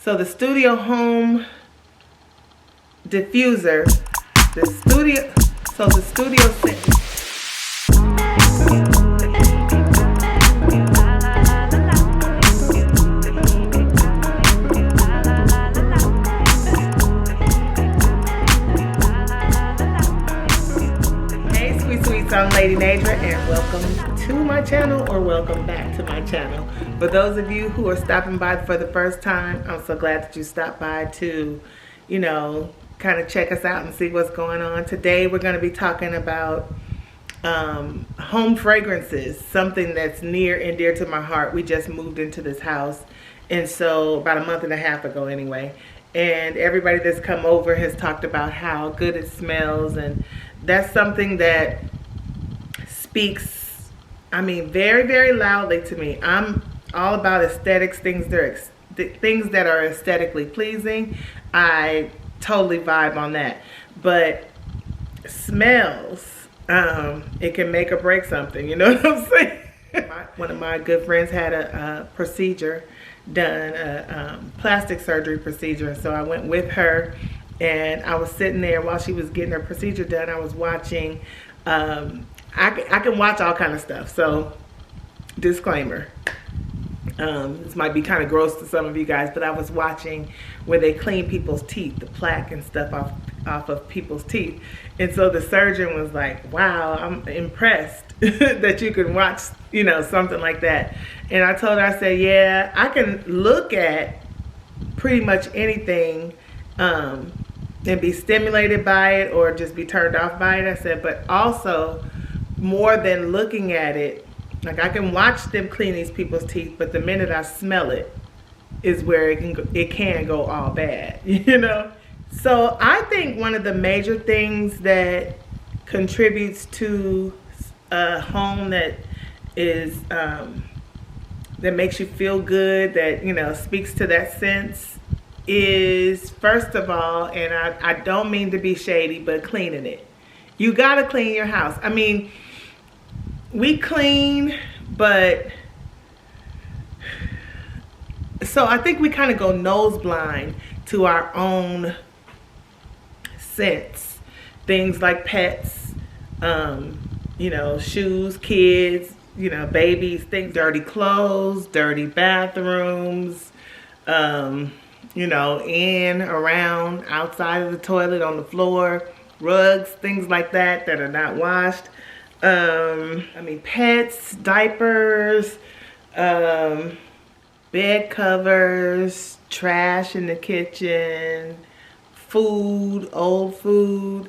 So the Studio Home Diffuser, the Studio scent. I'm Lady Nadra and welcome to my channel, or welcome back to my channel. For those of you who are stopping by for the first time, I'm so glad that you stopped by to, you know, kind of check us out and see what's going on. Today we're going to be talking about home fragrances, something that's near and dear to my heart. We just moved into this house, and so about a month and a half ago anyway, and everybody that's come over has talked about how good it smells, and that's something that speaks, I mean, very, very loudly to me. I'm all about aesthetics, things that are aesthetically pleasing. I totally vibe on that. But smells, it can make or break something, you know what I'm saying? One of my good friends had a procedure done, a plastic surgery procedure, so I went with her, and I was sitting there while she was getting her procedure done. I was watching, I can watch all kind of stuff, so disclaimer, this might be kind of gross to some of you guys, but I was watching where they clean people's teeth, the plaque and stuff off of people's teeth, and so the surgeon was like, wow, I'm impressed that you can watch, you know, something like that. And I told her, I said, yeah, I can look at pretty much anything and be stimulated by it or just be turned off by it. I said, but also, more than looking at it, like I can watch them clean these people's teeth, but the minute I smell it is where it can go all bad, you know? So I think one of the major things that contributes to a home that is, that makes you feel good, that, you know, speaks to that sense, is, first of all, and I don't mean to be shady, but cleaning it. You gotta clean your house. I mean, we clean, but so I think we kind of go nose blind to our own scents. Things like pets, you know, shoes, kids, you know, babies, things, dirty clothes, dirty bathrooms, you know, in, around, outside of the toilet, on the floor, rugs, things like that are not washed. I mean, pets, diapers, bed covers, trash in the kitchen, food, old food,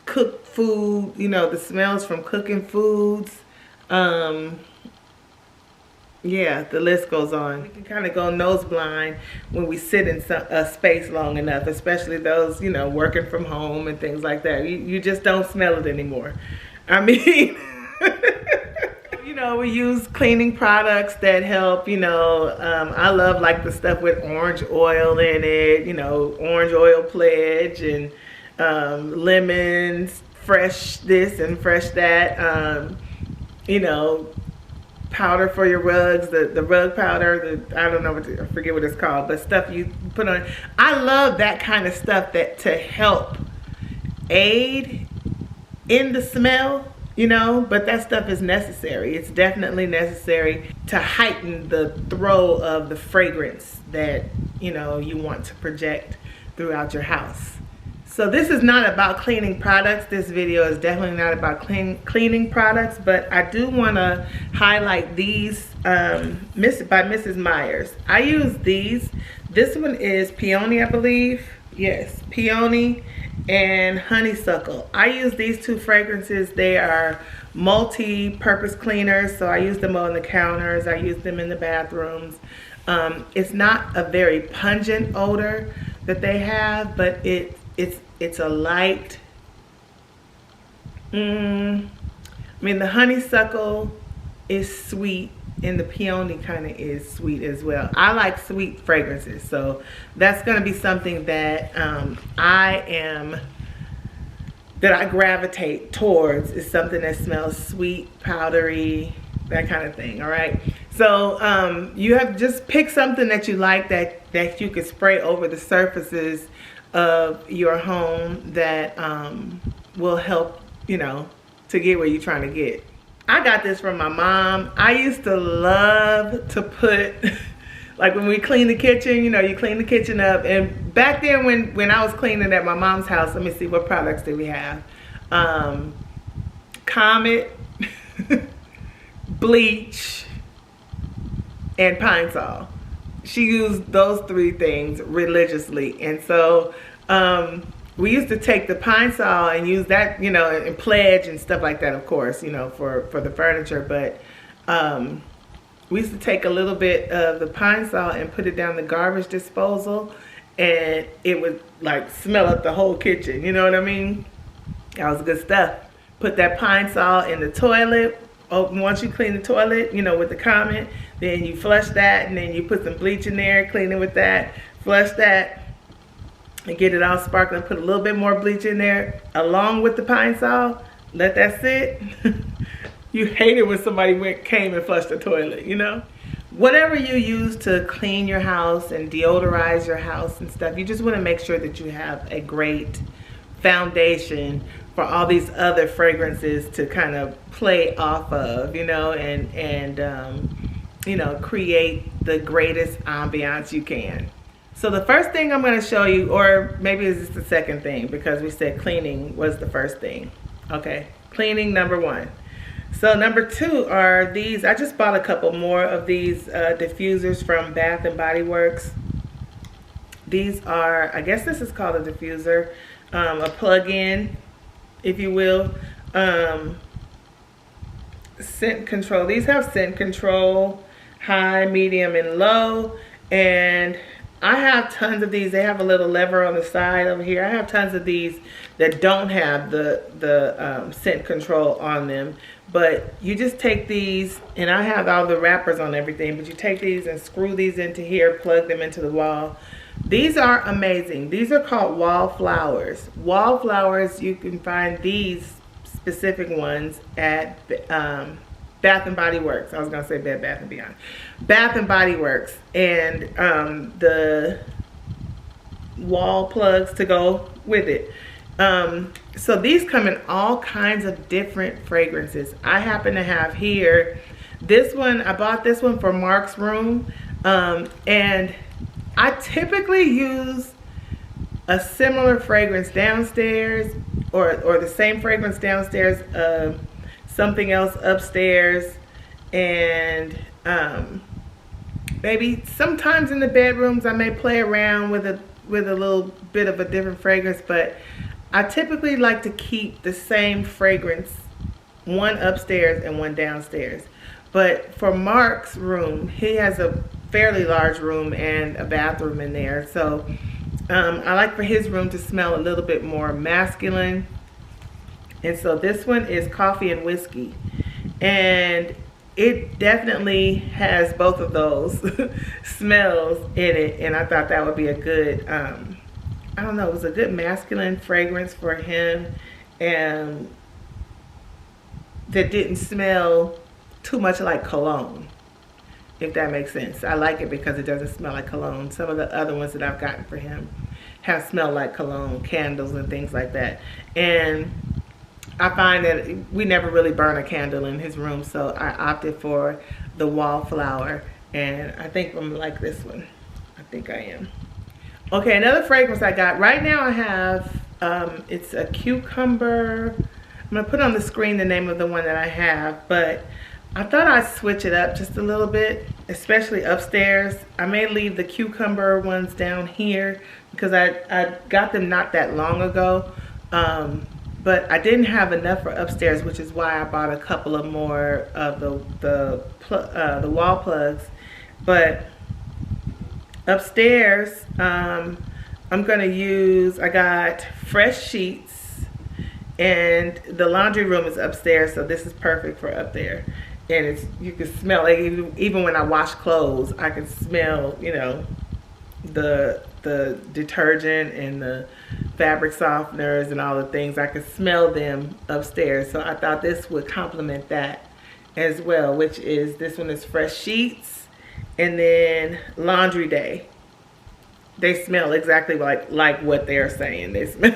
cooked food, you know, the smells from cooking foods. Yeah, the list goes on. We can kind of go nose blind when we sit in a space long enough, especially those, you know, working from home and things like that. You just don't smell it anymore. I mean, you know, we use cleaning products that help, you know, I love like the stuff with orange oil in it, you know, orange oil pledge, and lemons, fresh this and fresh that, you know, powder for your rugs, the rug powder, I don't know, I forget what it's called, but stuff you put on. I love that kind of stuff that to help aid in the smell, you know, but that stuff is necessary. It's definitely necessary to heighten the throw of the fragrance that, you know, you want to project throughout your house. So this is not about cleaning products. This video is definitely not about cleaning products, but I do want to highlight these by Mrs. Meyers. I use these. This one is peony, I believe. Yes, peony and honeysuckle. I use these two fragrances. They are multi-purpose cleaners, so I use them on the counters. I use them in the bathrooms. It's not a very pungent odor that they have, but it's a light. I mean, the honeysuckle is sweet, and the peony kind of is sweet as well. I like sweet fragrances, so that's going to be something that I gravitate towards, is something that smells sweet, powdery, that kind of thing. All right, so you have just pick something that you like, that that you can spray over the surfaces of your home that will help, you know, to get where you're trying to get. I got this from my mom. I used to love to put, like when we clean the kitchen, you know, you clean the kitchen up. And back then when I was cleaning at my mom's house, let me see, what products did we have? Comet, bleach, and Pine Sol. She used those 3 things religiously. And so we used to take the Pine Sol and use that, you know, and pledge and stuff like that, of course, you know, for the furniture. But we used to take a little bit of the Pine Sol and put it down the garbage disposal, and it would like smell up the whole kitchen. You know what I mean? That was good stuff. Put that Pine Sol in the toilet. Once you clean the toilet, you know, with the Comet, then you flush that, and then you put some bleach in there, clean it with that, flush that, and get it all sparkling. Put a little bit more bleach in there along with the Pine Sol. Let that sit. You hate it when somebody came and flushed the toilet, you know? Whatever you use to clean your house and deodorize your house and stuff, you just want to make sure that you have a great foundation for all these other fragrances to kind of play off of, you know, and you know, create the greatest ambiance you can. So the first thing I'm going to show you, or maybe it's the second thing, because we said cleaning was the first thing. Okay, cleaning number 1. So number 2 are these. I just bought a couple more of these diffusers from Bath and Body Works. These are, I guess this is called a diffuser, a plug-in, if you will. Scent control. These have scent control, high, medium, and low. And I have tons of these. They have a little lever on the side over here. I have tons of these that don't have the scent control on them. But you just take these, and I have all the wrappers on everything, but you take these and screw these into here, plug them into the wall. These are amazing. These are called Wallflowers. Wallflowers, you can find these specific ones at Bath and Body Works. I was going to say Bed Bath & Beyond. Bath and Body Works. And the wall plugs to go with it. So these come in all kinds of different fragrances. I happen to have here this one. I bought this one for Mark's room, and I typically use a similar fragrance downstairs, or the same fragrance downstairs, something else upstairs, and maybe sometimes in the bedrooms I may play around with a little bit of a different fragrance, but I typically like to keep the same fragrance, one upstairs and one downstairs. But for Mark's room, he has a fairly large room and a bathroom in there. So I like for his room to smell a little bit more masculine. And so this one is Coffee and Whiskey. And it definitely has both of those smells in it. And I thought that would be a good, I don't know, it was a good masculine fragrance for him, and that didn't smell too much like cologne, if that makes sense. I like it because it doesn't smell like cologne. Some of the other ones that I've gotten for him have smelled like cologne, candles and things like that. And I find that we never really burn a candle in his room, so I opted for the Wallflower, and I think I'm like this one. I think I am. Okay, another fragrance I got. Right now I have, it's a cucumber. I'm going to put on the screen the name of the one that I have, but I thought I'd switch it up just a little bit, especially upstairs. I may leave the cucumber ones down here because I got them not that long ago, but I didn't have enough for upstairs, which is why I bought a couple of more of the wall plugs. But upstairs, I'm gonna use, I got fresh sheets, and the laundry room is upstairs, so this is perfect for up there. And it's, you can smell it, even when I wash clothes, I can smell, you know, the detergent and the fabric softeners and all the things. I can smell them upstairs, so I thought this would complement that as well, which is, this one is fresh sheets, and then laundry day. they smell exactly like what they're saying. They smell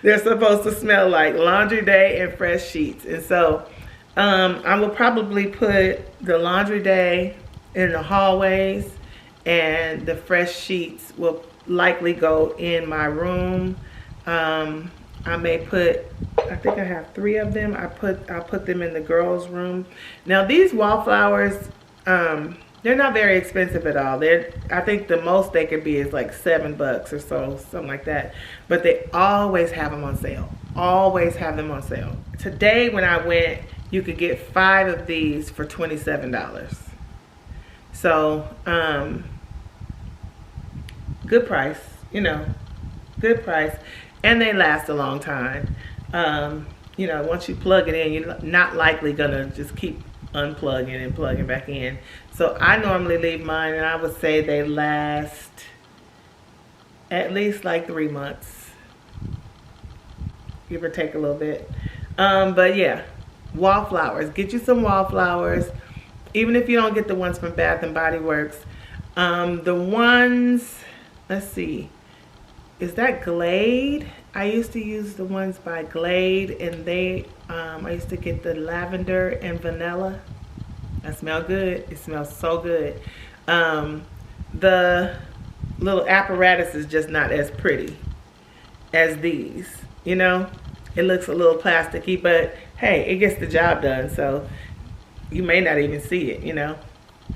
they're supposed to smell like laundry day and fresh sheets. And so I will probably put the laundry day in the hallways, and the fresh sheets will likely go in my room. I may put, I think I have 3 of them. I'll put them in the girls' room. Now these Wallflowers, they're not very expensive at all. I think the most they could be is like $7 or so, something like that. But they always have them on sale. Always have them on sale. Today when I went, you could get 5 of these for $27. So, good price, you know, good price. And they last a long time. You know, once you plug it in, you're not likely gonna just keep unplugging and plugging back in. So I normally leave mine, and I would say they last at least like 3 months, give or take a little bit. But yeah, Wallflowers. Get you some Wallflowers, even if you don't get the ones from Bath and Body Works. The ones, let's see, is that Glade? I used to use the ones by Glade, and they, I used to get the lavender and vanilla. That smell good. It smells so good. The little apparatus is just not as pretty as these, you know? It looks a little plasticky, but hey, it gets the job done, so you may not even see it, you know?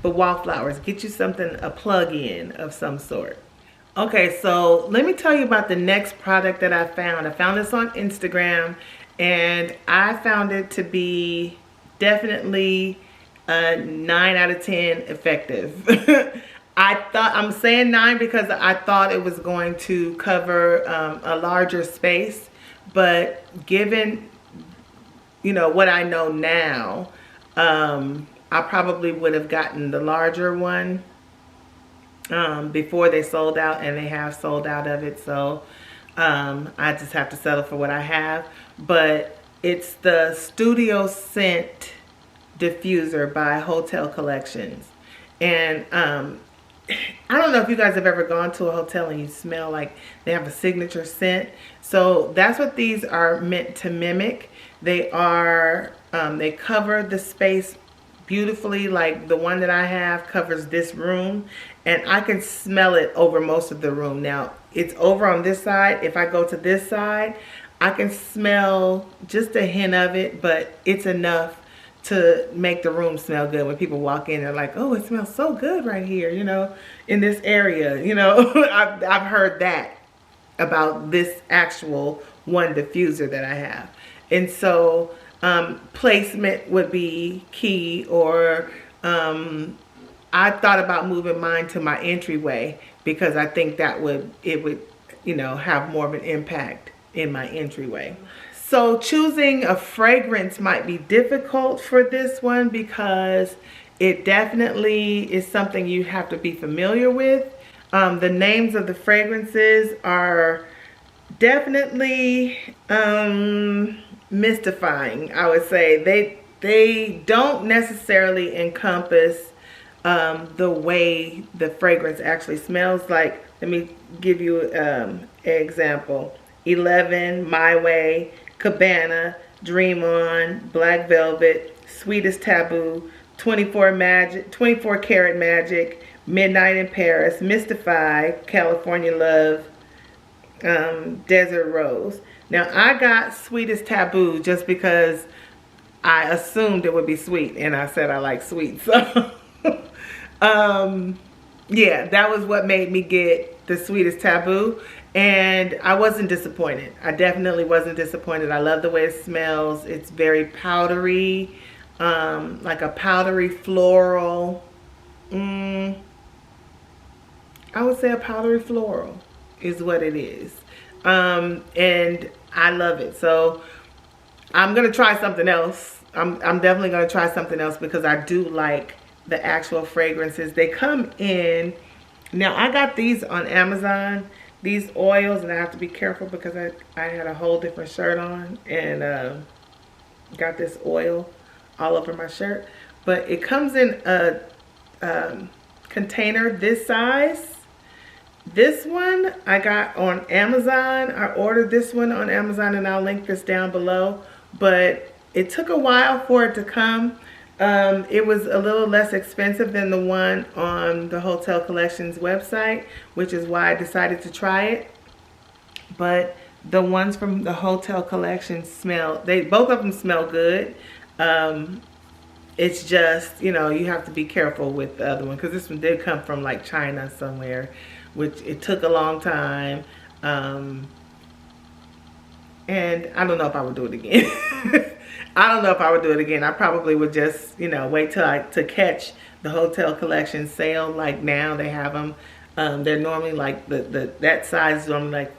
But Wallflowers, get you something, a plug-in of some sort. Okay, so let me tell you about the next product that I found. I found this on Instagram, and I found it to be definitely a 9 out of 10 effective. I'm saying 9 because I thought it was going to cover a larger space, but given, you know, what I know now, I probably would have gotten the larger one before they sold out, and they have sold out of it. So I just have to settle for what I have. But it's the Studio Scent Diffuser by Hotel Collections. And I don't know if you guys have ever gone to a hotel and you smell like they have a signature scent. So that's what these are meant to mimic. They are, they cover the space beautifully. Like the one that I have covers this room, and I can smell it over most of the room. Now it's over on this side. If I go to this side, I can smell just a hint of it, but it's enough to make the room smell good. When people walk in, they're like, oh, it smells so good right here, you know, in this area, you know. I've heard that about this actual one diffuser that I have. And so placement would be key, or I thought about moving mine to my entryway because I think that it would, you know, have more of an impact in my entryway. So choosing a fragrance might be difficult for this one because it definitely is something you have to be familiar with. The names of the fragrances are definitely mystifying, I would say. They don't necessarily encompass the way the fragrance actually smells. Like, let me give you an example. 11, My Way, Cabana, Dream On, Black Velvet, Sweetest Taboo, 24 Karat Magic, Midnight in Paris, Mystify, California Love, Desert Rose. Now I got Sweetest Taboo just because I assumed it would be sweet, and I said I like sweet. So yeah, that was what made me get the Sweetest Taboo. And I wasn't disappointed. I definitely wasn't disappointed. I love the way it smells. It's very powdery, like a powdery floral. I would say a powdery floral is what it is. And I love it. So I'm going to try something else. I'm definitely going to try something else because I do like the actual fragrances. They come in. Now I got these on Amazon. These oils, and I have to be careful because I had a whole different shirt on and got this oil all over my shirt. But it comes in a container this size. This one I got on Amazon. I ordered this one on Amazon, and I'll link this down below. But it took a while for it to come. It was a little less expensive than the one on the Hotel Collections website, which is why I decided to try it. But the ones from the Hotel Collections smell, both of them smell good. It's just, you know, you have to be careful with the other one, because this one did come from like China somewhere, which it took a long time. And I don't know if I would do it again. I don't know if I would do it again. I probably would just, you know, wait till to catch the Hotel Collection sale. Like now they have them. They're normally like that size is normally like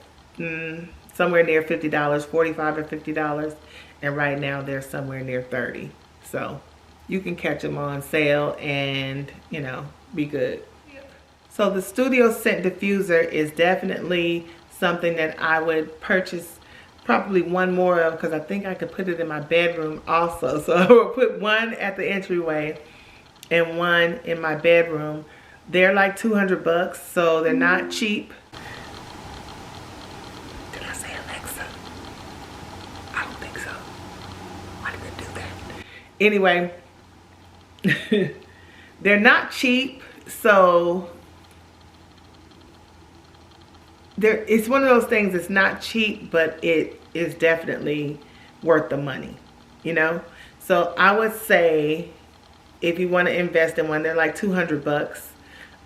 somewhere near $50, $45 or $50, and right now they're somewhere near $30. So you can catch them on sale and, you know, be good. So the studio scent diffuser is definitely something that I would purchase probably one more of, because I think I could put it in my bedroom also. So I will put one at the entryway and one in my bedroom. They're like 200 bucks, so they're not cheap. Did I say Alexa? I don't think so. Why did I do that? Anyway, they're not cheap, so it's one of those things. It's not cheap, but it is definitely worth the money, you know. So I would say if you want to invest in one, they're like 200 bucks.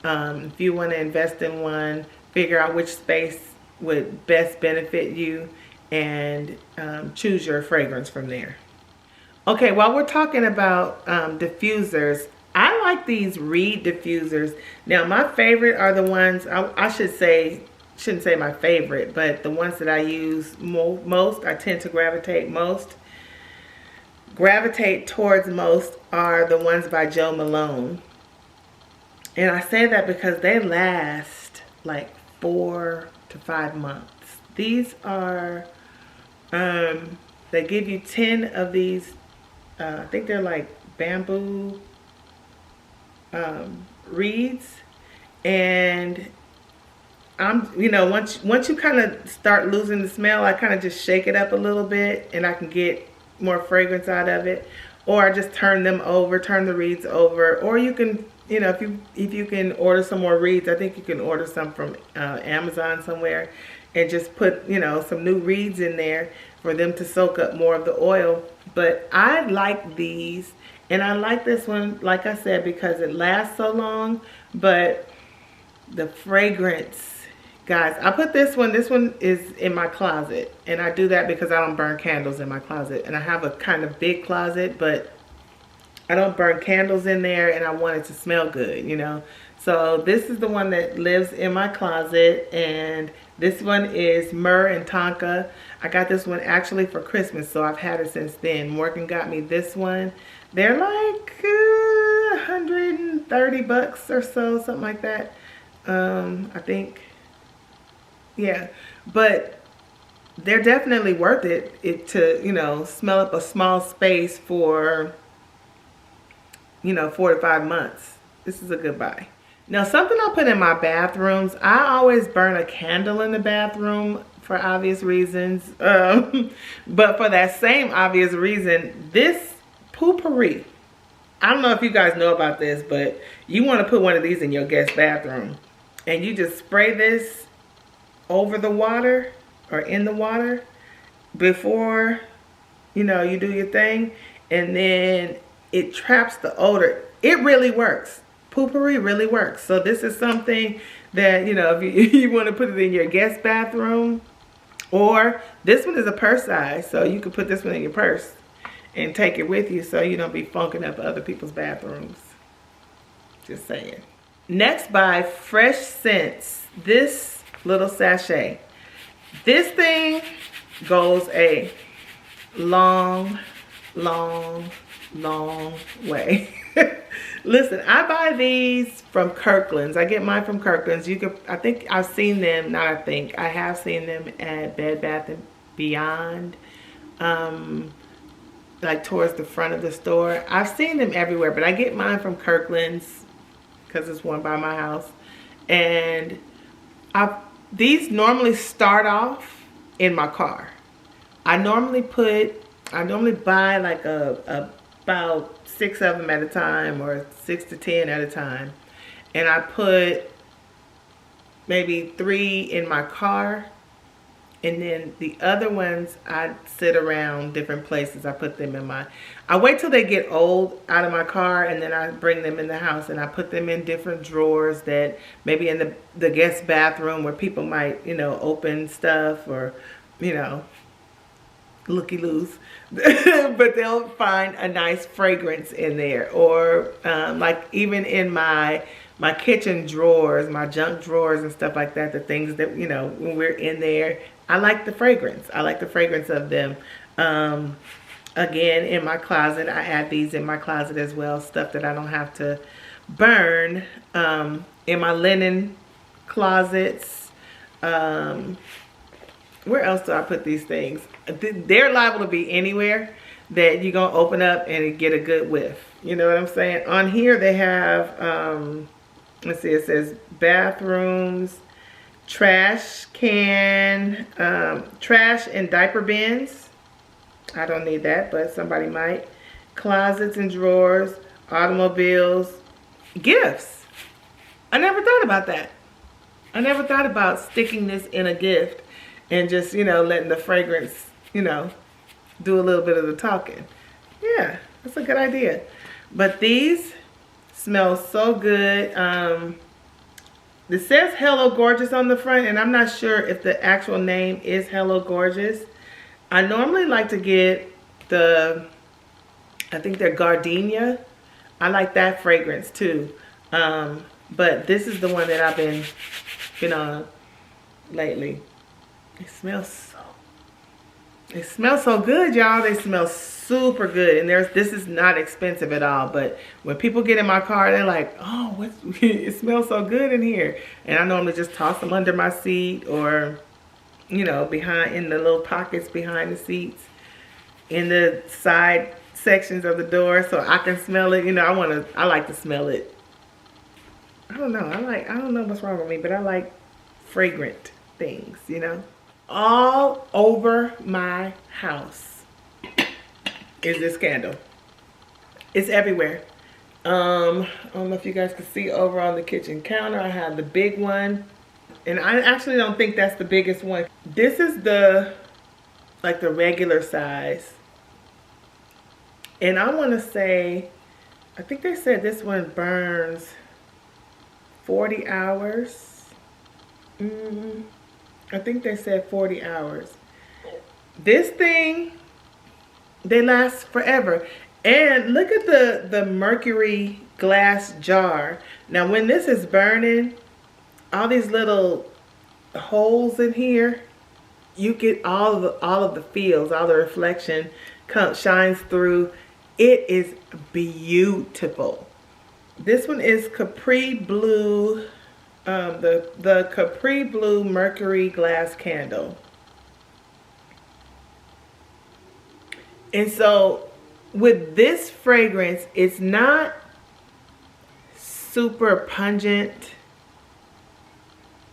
If you want to invest in one, figure out which space would best benefit you, and choose your fragrance from there. Okay, while we're talking about diffusers, I like these reed diffusers. Now my favorite are the ones, I shouldn't say my favorite, but the ones that I use most, I tend to gravitate towards most, are the ones by Joe Malone. And I say that because they last like 4 to 5 months. These are, they give you 10 of these, I think they're like bamboo reeds, and you know, once you kind of start losing the smell, I kind of just shake it up a little bit, and I can get more fragrance out of it. Or I just turn the reeds over. Or you can, you know, if you can order some more reeds, I think you can order some from Amazon somewhere, and just put, you know, some new reeds in there for them to soak up more of the oil. But I like these, and I like this one, like I said, because it lasts so long. But the fragrance, guys, I put this one is in my closet, and I do that because I don't burn candles in my closet, and I have a kind of big closet, but I don't burn candles in there, and I want it to smell good, you know. So this is the one that lives in my closet, and this one is Myrrh and Tonka. I got this one actually for Christmas, so I've had it since then. Morgan got me this one. They're like 130 bucks or so, something like that. I think. Yeah, but they're definitely worth it to, you know, smell up a small space for, you know, 4 to 5 months. This is a good buy. Now, something I put in my bathrooms, I always burn a candle in the bathroom for obvious reasons. But for that same obvious reason, this Poo Pourri, I don't know if you guys know about this, but you want to put one of these in your guest bathroom, and you just spray this over the water or in the water before, you know, you do your thing, and then it traps the odor. It really works. Poo Pourri really works. So this is something that, you know, if you want to put it in your guest bathroom, or this one is a purse size, so you can put this one in your purse and take it with you, so you don't be funking up other people's bathrooms. Just saying. Next, by Fresh Scents, this little sachet. This thing goes a long, long, long way. Listen, I buy these from Kirkland's. I get mine from Kirkland's. You could, I think I've seen them, not I think, I have seen them at Bed Bath & Beyond, like towards the front of the store. I've seen them everywhere, but I get mine from Kirkland's because it's one by my house. And These normally start off in my car. I normally buy like about 6 of them at a time, or 6 to 10 at a time. And I put maybe 3 in my car. And then the other ones, I sit around different places. I put them in I wait till they get old out of my car, and then I bring them in the house, and I put them in different drawers that maybe in the guest bathroom where people might, open stuff, or, looky-loos. But they'll find a nice fragrance in there. Or like even in my kitchen drawers, my junk drawers and stuff like that, the things that, when we're in there, I like the fragrance. I like the fragrance of them. Again, in my closet, I add these in my closet as well. Stuff that I don't have to burn. In my linen closets. Where else do I put these things? They're liable to be anywhere that you're going to open up and get a good whiff. You know what I'm saying? On here they have, let's see, it says bathrooms, trash can, trash and diaper bins. I don't need that, but somebody might. Closets and drawers, automobiles, gifts. I never thought about that. I never thought about sticking this in a gift and just, letting the fragrance, do a little bit of the talking. Yeah, that's a good idea. But these smell so good. It says Hello Gorgeous on the front, and I'm not sure if the actual name is Hello Gorgeous. I normally like to get I think they're Gardenia. I like that fragrance too. But this is the one that I've been on lately. It smells so good, y'all. They smell super good. And this is not expensive at all. But when people get in my car, they're like, oh, it smells so good in here. And I normally just toss them under my seat, or, behind, in the little pockets behind the seats, in the side sections of the door, so I can smell it. I like to smell it. I don't know. I don't know what's wrong with me, but I like fragrant things, All over my house is this candle. It's everywhere. I don't know if you guys can see over on the kitchen counter. I have the big one. And I actually don't think that's the biggest one. This is the regular size. And I want to say, I think they said this one burns 40 hours. I think they said 40 hours. This thing, they last forever. And look at the mercury glass jar. Now when this is burning, all these little holes in here, you get all of the feels, all the reflection shines through. It is beautiful. This one is Capri Blue, the Capri Blue Mercury Glass Candle. And so with this fragrance, it's not super pungent.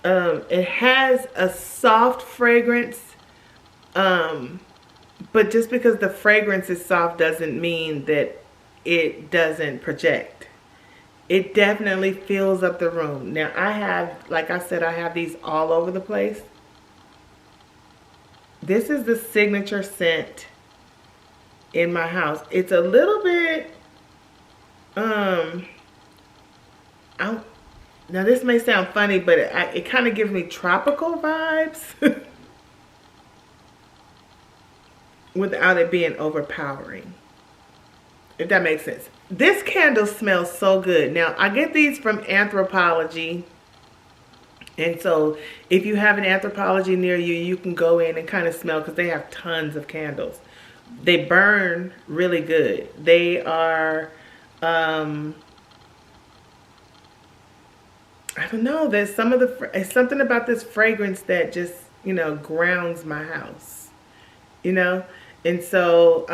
It has a soft fragrance, but just because the fragrance is soft doesn't mean that it doesn't project. It definitely fills up the room. Now I have, like I said, I have these all over the place. This is the signature scent in my house. It's a little bit, now this may sound funny, but it kind of gives me tropical vibes without it being overpowering, if that makes sense. This candle smells so good. Now I get these from Anthropologie, and so if you have an Anthropologie near you, you can go in and kind of smell, because they have tons of candles. They burn really good. They are I don't know, there's it's something about this fragrance that just, grounds my house, and so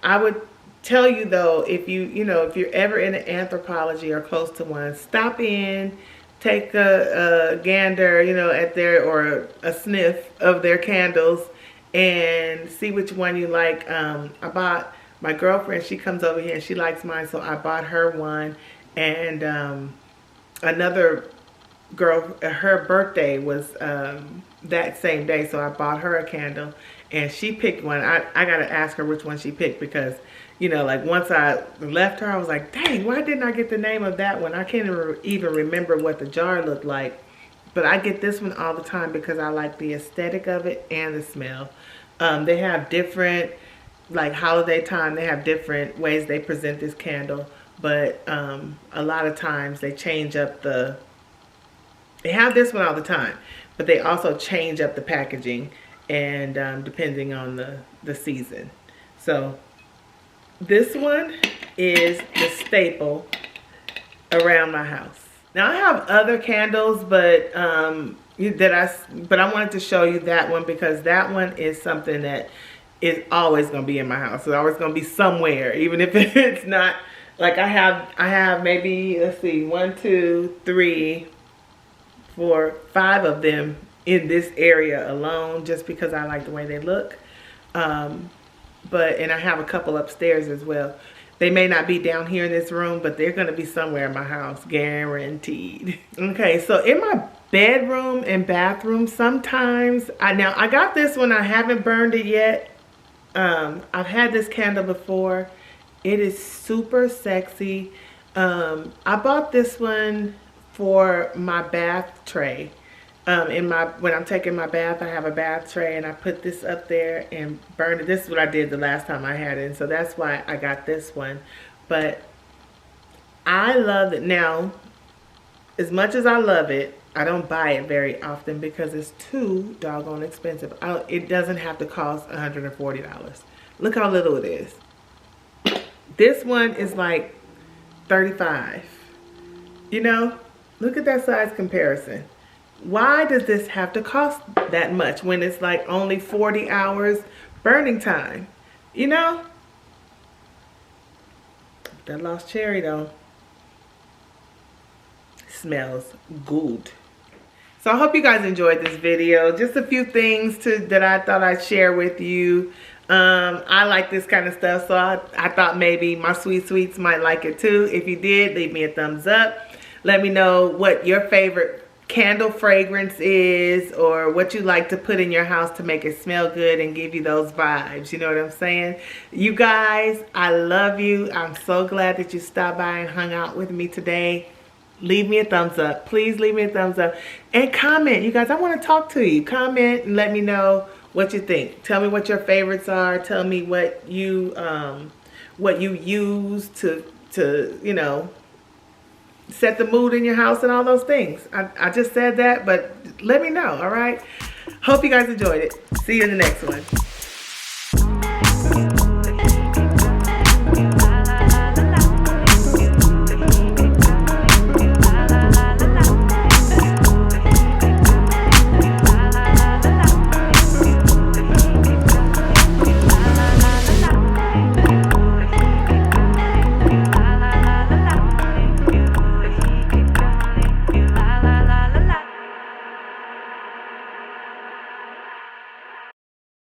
I would tell you though, if you're ever in an Anthropologie or close to one, stop in, take a gander, you know, at their, or a sniff of their candles and see which one you like. I bought, my girlfriend, she comes over here and she likes mine, so I bought her one. And another girl, her birthday was that same day, so I bought her a candle and she picked one. I gotta ask her which one she picked, because, you know, like once I left her, I was like, dang, why didn't I get the name of that one? I can't even remember what the jar looked like. But I get this one all the time because I like the aesthetic of it and the smell. They have different, like holiday time, they have different ways they present this candle. But a lot of times they change up the, they have this one all the time, but they also change up the packaging and depending on the season. So this one is the staple around my house. Now I have other candles, but I wanted to show you that one because that one is something that is always going to be in my house. It's always going to be somewhere, even if it's not, like I have maybe, let's see, 1, 2, 3, 4, 5 of them in this area alone, just because I like the way they look. And I have a couple upstairs as well. They may not be down here in this room, but they're going to be somewhere in my house, guaranteed. Okay, so in my bedroom and bathroom, sometimes, I got this one, I haven't burned it yet. I've had this candle before. It is super sexy. I bought this one for my bath tray. When I'm taking my bath, I have a bath tray and I put this up there and burn it. This is what I did the last time I had it, and so that's why I got this one. But I love it. Now, as much as I love it, I don't buy it very often because it's too doggone expensive. It doesn't have to cost $140. Look how little it is. This one is like $35. You know, look at that size comparison. Why does this have to cost that much when it's like only 40 hours burning time? You know? That lost cherry though. Smells good. So I hope you guys enjoyed this video. Just a few things that I thought I'd share with you. I like this kind of stuff, so I thought maybe my sweet sweets might like it too. If you did, leave me a thumbs up. Let me know what your favorite candle fragrance is, or what you like to put in your house to make it smell good and give you those vibes. You know what I'm saying? You guys, I love you. I'm so glad that you stopped by and hung out with me today. Leave me a thumbs up. Please leave me a thumbs up and comment. You guys, I want to talk to you. Comment and let me know what you think. Tell me what your favorites are. Tell me what you use to you know, set the mood in your house and all those things. I just said that, but let me know, all right? Hope you guys enjoyed it. See you in the next one.